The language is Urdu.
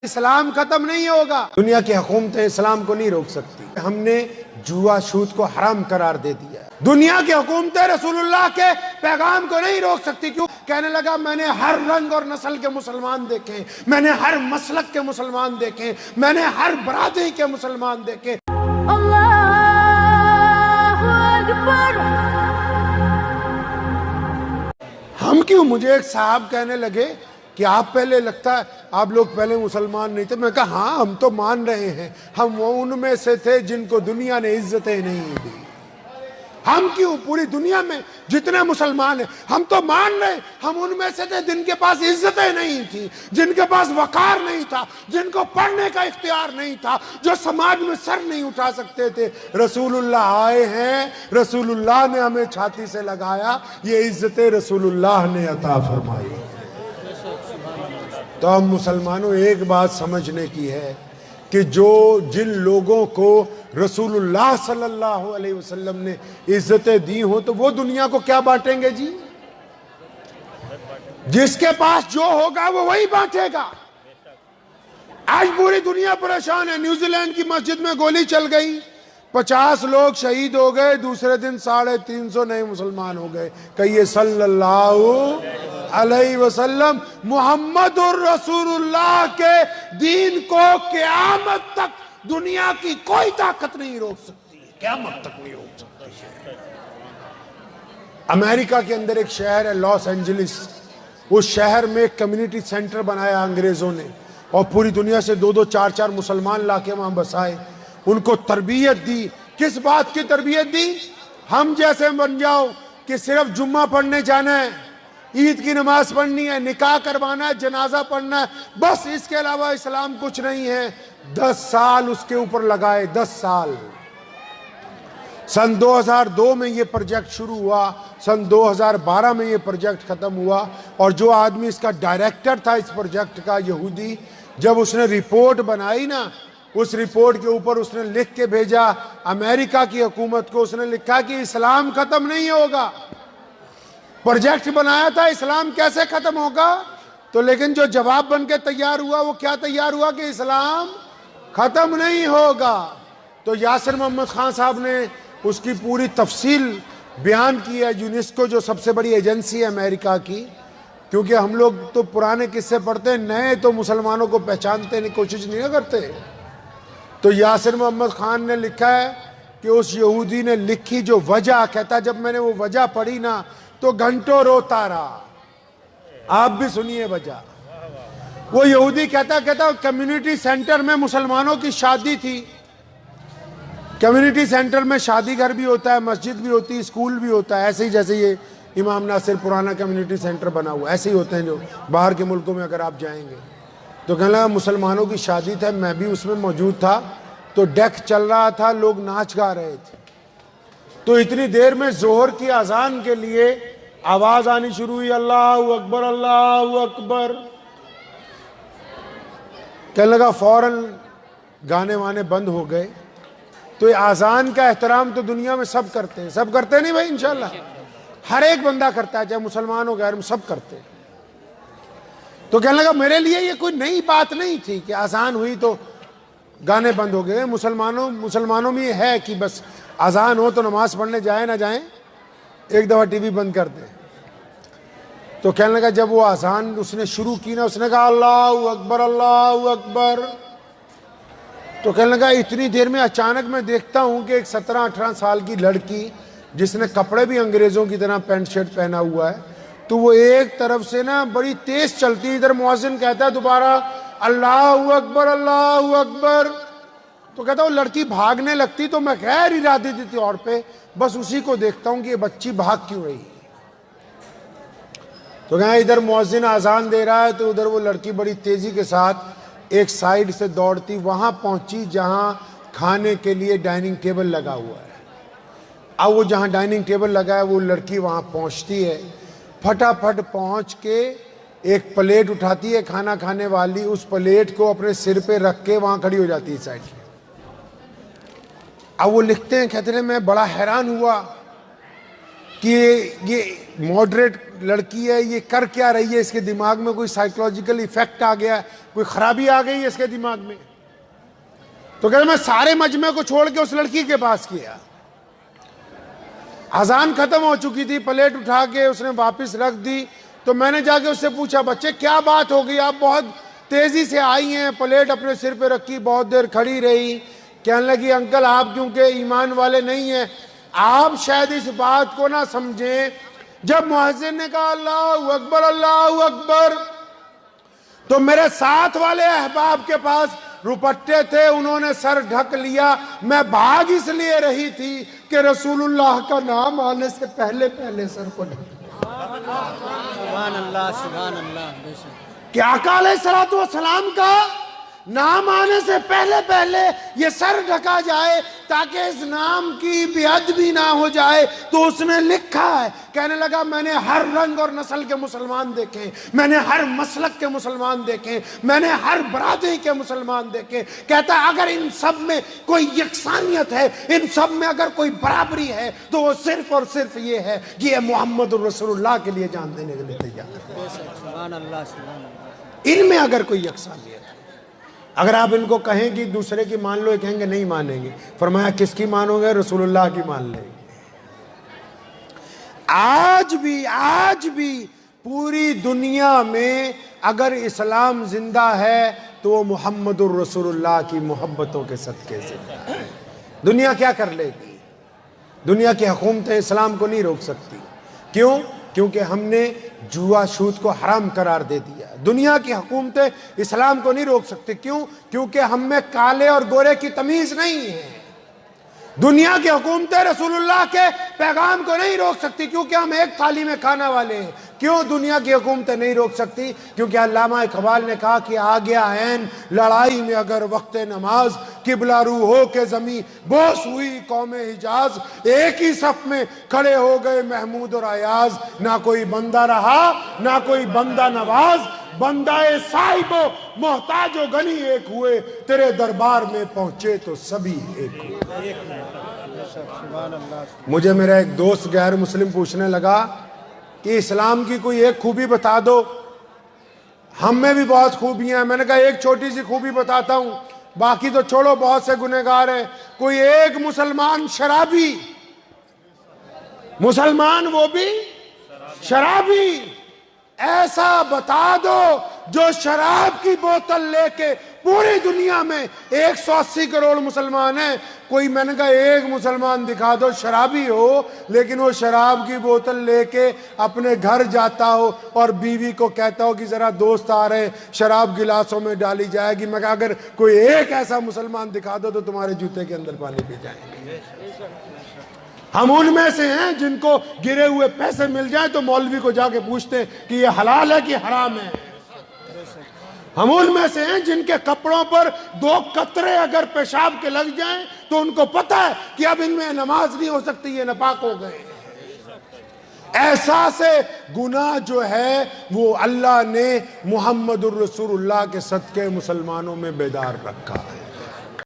اسلام ختم نہیں ہوگا۔ دنیا کی حکومتیں اسلام کو نہیں روک سکتی۔ ہم نے جوا سود کو حرام قرار دے دیا ہے۔ دنیا کی حکومتیں رسول اللہ کے پیغام کو نہیں روک سکتی۔ کیوں؟ کہنے لگا میں نے ہر رنگ اور نسل کے مسلمان دیکھے، میں نے ہر مسلک کے مسلمان دیکھے، میں نے ہر برادری کے مسلمان دیکھے۔ اللہ اکبر۔ ہم کیوں؟ مجھے ایک صاحب کہنے لگے کہ آپ پہلے لگتا ہے آپ لوگ پہلے مسلمان نہیں تھے۔ میں کہا ہاں ہم تو مان رہے ہیں، ہم وہ ان میں سے تھے جن کو دنیا نے عزتیں نہیں دی۔ ہم کیوں؟ پوری دنیا میں جتنے مسلمان ہیں ہم تو مان رہے ہم ان میں سے تھے جن کے پاس عزتیں نہیں تھی، جن کے پاس وقار نہیں تھا، جن کو پڑھنے کا اختیار نہیں تھا، جو سماج میں سر نہیں اٹھا سکتے تھے۔ رسول اللہ آئے ہیں، رسول اللہ نے ہمیں چھاتی سے لگایا، یہ عزتیں رسول اللہ نے عطا فرمائی۔ تو ہم مسلمانوں ایک بات سمجھنے کی ہے کہ جن لوگوں کو رسول اللہ صلی اللہ علیہ وسلم نے عزتیں دی ہوں تو وہ دنیا کو کیا بانٹیں گے جی؟ جس کے پاس جو ہوگا وہ وہی بانٹے گا۔ آج پوری دنیا پریشان ہے۔ نیوزی لینڈ کی مسجد میں گولی چل گئی، 50 لوگ شہید ہو گئے، دوسرے دن 350 نئے مسلمان ہو گئے۔ کہیے صلی اللہ علیہ وسلم۔ محمد الرسول اللہ کے دین کو قیامت تک دنیا کی کوئی طاقت نہیں روک سکتی ہے، قیامت تک نہیں روک سکتی ہے۔ امریکہ کے اندر ایک شہر ہے لاس اینجلس، اس شہر میں ایک کمیونٹی سینٹر بنایا انگریزوں نے، اور پوری دنیا سے 2-2 4-4 مسلمان لا کے وہاں بسائے، ان کو تربیت دی۔ کس بات کی تربیت دی؟ ہم جیسے بن جاؤ کہ صرف جمعہ پڑھنے جانا ہے، عید کی نماز پڑھنی ہے، نکاح کروانا ہے، جنازہ پڑھنا ہے، بس اس کے علاوہ اسلام کچھ نہیں ہے۔ 10 سال اس کے اوپر لگائے، 10 سال۔ سن 2002 میں یہ پروجیکٹ شروع ہوا، سن 2012 میں یہ پروجیکٹ ختم ہوا، اور جو آدمی اس کا ڈائریکٹر تھا اس پروجیکٹ کا، یہودی، جب اس نے رپورٹ بنائی نا، اس رپورٹ کے اوپر اس نے لکھ کے بھیجا امریکہ کی حکومت کو، اس نے لکھا کہ اسلام ختم نہیں ہوگا۔ پروجیکٹ بنایا تھا اسلام کیسے ختم ہوگا، تو لیکن جو جواب بن کے تیار ہوا وہ کیا تیار ہوا کہ اسلام ختم نہیں ہوگا۔ تو یاسر محمد خان صاحب نے اس کی پوری تفصیل بیان کی ہے۔ یونیسکو جو سب سے بڑی ایجنسی ہے امریکہ کی، کیونکہ ہم لوگ تو پرانے قصے پڑھتے ہیں، نئے تو مسلمانوں کو پہچانتے نہیں، کوشش نہیں کرتے۔ تو یاسر محمد خان نے لکھا ہے کہ اس یہودی نے لکھی جو وجہ، کہتا جب میں نے وہ وجہ پڑھی نا تو گھنٹوں روتا رہا۔ آپ بھی سنیے وجہ۔ وہ یہودی کہتا کمیونٹی سینٹر میں مسلمانوں کی شادی تھی۔ کمیونٹی سینٹر میں شادی گھر بھی ہوتا ہے، مسجد بھی ہوتی ہے، اسکول بھی ہوتا ہے، ایسے ہی جیسے یہ امام ناصر پرانا کمیونٹی سینٹر بنا ہوا، ایسے ہی ہوتے ہیں جو باہر کے ملکوں میں اگر آپ جائیں گے۔ تو کہنے لگا مسلمانوں کی شادی تھا، میں بھی اس میں موجود تھا، تو ڈیک چل رہا تھا، لوگ ناچ گا رہے تھے۔ تو اتنی دیر میں ظہر کی اذان کے لیے آواز آنی شروع ہوئی، اللہ اکبر اللہ اکبر۔ کہنے لگا فوراً گانے وانے بند ہو گئے۔ تو یہ اذان کا احترام تو دنیا میں سب کرتے ہیں، سب کرتے نہیں بھائی؟ انشاءاللہ ہر ایک بندہ کرتا ہے، چاہے مسلمان ہو غیر میں، سب کرتے ہیں۔ تو کہنے لگا میرے لیے یہ کوئی نئی بات نہیں تھی کہ اذان ہوئی تو گانے بند ہو گئے۔ مسلمانوں میں یہ ہے کہ بس اذان ہو تو نماز پڑھنے جائیں نہ جائیں، ایک دفعہ ٹی وی بند کر دیں۔ تو کہنے لگا جب وہ اذان اس نے شروع کی نا، اس نے کہا اللہ اکبر اللہ اکبر۔ تو کہنے لگا اتنی دیر میں اچانک میں دیکھتا ہوں کہ ایک 17-18 سال کی لڑکی جس نے کپڑے بھی انگریزوں کی طرح پینٹ شرٹ پہنا ہوا ہے، تو وہ ایک طرف سے نا بڑی تیز چلتی، ادھر مؤذن کہتا ہے دوبارہ اللہ اکبر اللہ اکبر۔ تو کہتا وہ لڑکی بھاگنے لگتی، تو میں غیر ارادی طور پہ بس اسی کو دیکھتا ہوں کہ یہ بچی بھاگ کیوں رہی۔ تو کہا ادھر مؤذن اذان دے رہا ہے، تو ادھر وہ لڑکی بڑی تیزی کے ساتھ ایک سائیڈ سے دوڑتی وہاں پہنچی جہاں کھانے کے لیے ڈائننگ ٹیبل لگا ہوا ہے۔ اب وہ جہاں ڈائننگ ٹیبل لگا ہے وہ لڑکی وہاں پہنچتی ہے، پھٹافٹ پہنچ کے ایک پلیٹ اٹھاتی ہے کھانا کھانے والی، اس پلیٹ کو اپنے سر پہ رکھ کے وہاں کھڑی ہو جاتی ہے سائیڈ میں۔ اب وہ لکھتے ہیں، کہتے ہیں میں بڑا حیران ہوا کہ یہ ماڈریٹ لڑکی ہے، یہ کر کیا رہی ہے، اس کے دماغ میں کوئی سائیکولوجیکل ایفیکٹ آ گیا ہے۔ کوئی خرابی آ گئی اس کے دماغ میں؟ تو کہتے میں سارے مجمع کو چھوڑ کے اس لڑکی کے پاس کیا. اذان ختم ہو چکی تھی, پلیٹ اٹھا کے اس نے واپس رکھ دی. تو میں نے جا کے اس سے پوچھا, بچے کیا بات ہو گئی, آپ بہت تیزی سے آئی ہیں, پلیٹ اپنے سر پہ رکھی, بہت دیر کھڑی رہی. کہنے لگی انکل آپ کیونکہ ایمان والے نہیں ہیں, آپ شاید اس بات کو نہ سمجھیں, جب مؤذن نے کہا اللہ اکبر اللہ اکبر, تو میرے ساتھ والے احباب کے پاس روپٹے تھے, انہوں نے سر ڈھک لیا. میں بھاگ اس لیے رہی تھی کہ رسول اللہ کا نام آنے سے پہلے پہلے سر کو ڈھک. سبحان اللہ سبحان اللہ. کہ آقا علیہ الصلوۃ والسلام کا نام آنے سے پہلے پہلے یہ سر ڈھکا جائے تاکہ اس نام کی بے ادبی نہ ہو جائے. تو اس نے لکھا ہے, کہنے لگا میں نے ہر رنگ اور نسل کے مسلمان دیکھے, میں نے ہر مسلک کے مسلمان دیکھے, میں نے ہر برادری کے مسلمان دیکھے. کہتا ہے اگر ان سب میں کوئی یکسانیت ہے, ان سب میں اگر کوئی برابری ہے, تو وہ صرف اور صرف یہ ہے کہ یہ محمد الرسول اللہ کے لیے جان دینے کے لیے تیار ہے. سبحان اللہ سبحان اللہ. ان میں اگر کوئی یکسانیت ہے, اگر آپ ان کو کہیں کہ دوسرے کی مان لو, یہ کہیں گے نہیں مانیں گے. فرمایا کس کی مانو گے؟ رسول اللہ کی مان لیں گے. آج بھی پوری دنیا میں اگر اسلام زندہ ہے تو وہ محمد الرسول اللہ کی محبتوں کے صدقے زندہ ہے. دنیا کیا کر لے گی؟ دنیا کی حکومتیں اسلام کو نہیں روک سکتی. کیوں؟ کیونکہ ہم نے جوا سود کو حرام قرار دے دیا. دنیا کی حکومتیں اسلام کو نہیں روک سکتی. کیوں؟ کیونکہ ہم میں کالے اور گورے کی تمیز نہیں ہے. دنیا کی حکومتیں رسول اللہ کے پیغام کو نہیں روک سکتی کیونکہ ہم ایک تھالی میں کھانا والے ہیں. کیوں دنیا کی حکومتیں نہیں روک سکتی؟ کیونکہ علامہ اقبال نے کہا کہ آ گیا عین لڑائی میں اگر وقت نماز, قبلہ رو ہو کے زمین بوس ہوئی قوم حجاز, ایک ہی صف میں کھڑے ہو گئے محمود اور ایاز. نہ کوئی بندہ رہا نہ کوئی بندہ نواز, بندہ صاحب و محتاج و غنی ایک ہوئے, تیرے دربار میں پہنچے تو سبھی ایک ہوئے. مجھے میرا ایک دوست غیر مسلم پوچھنے لگا کہ اسلام کی کوئی ایک خوبی بتا دو, ہم میں بھی بہت خوبیاں ہیں. میں نے کہا ایک چھوٹی سی خوبی بتاتا ہوں, باقی تو چھوڑو, بہت سے گنہگار ہیں. کوئی ایک مسلمان شرابی, مسلمان وہ بھی شرابی, ایسا بتا دو جو شراب کی بوتل لے کے پوری دنیا میں 180 کروڑ مسلمان ہیں, کوئی میں نے کہا ایک مسلمان دکھا دو شرابی ہو لیکن وہ شراب کی بوتل لے کے اپنے گھر جاتا ہو اور بیوی کو کہتا ہو کہ ذرا دوست آ رہے, شراب گلاسوں میں ڈالی جائے گی. میں کہا اگر کوئی ایک ایسا مسلمان دکھا دو تو تمہارے جوتے کے اندر پانی پی جائیں گے. ہم ان میں سے ہیں جن کو گرے ہوئے پیسے مل جائیں تو مولوی کو جا کے پوچھتے کہ یہ حلال ہے کہ حرام ہے. ہم ان میں سے ہیں جن کے کپڑوں پر 2 قطرے اگر پیشاب کے لگ جائیں تو ان کو پتہ ہے کہ اب ان میں نماز نہیں ہو سکتی, یہ ناپاک ہو گئے. احساس گناہ جو ہے وہ اللہ نے محمد الرسول اللہ کے صدقے مسلمانوں میں بیدار رکھا ہے.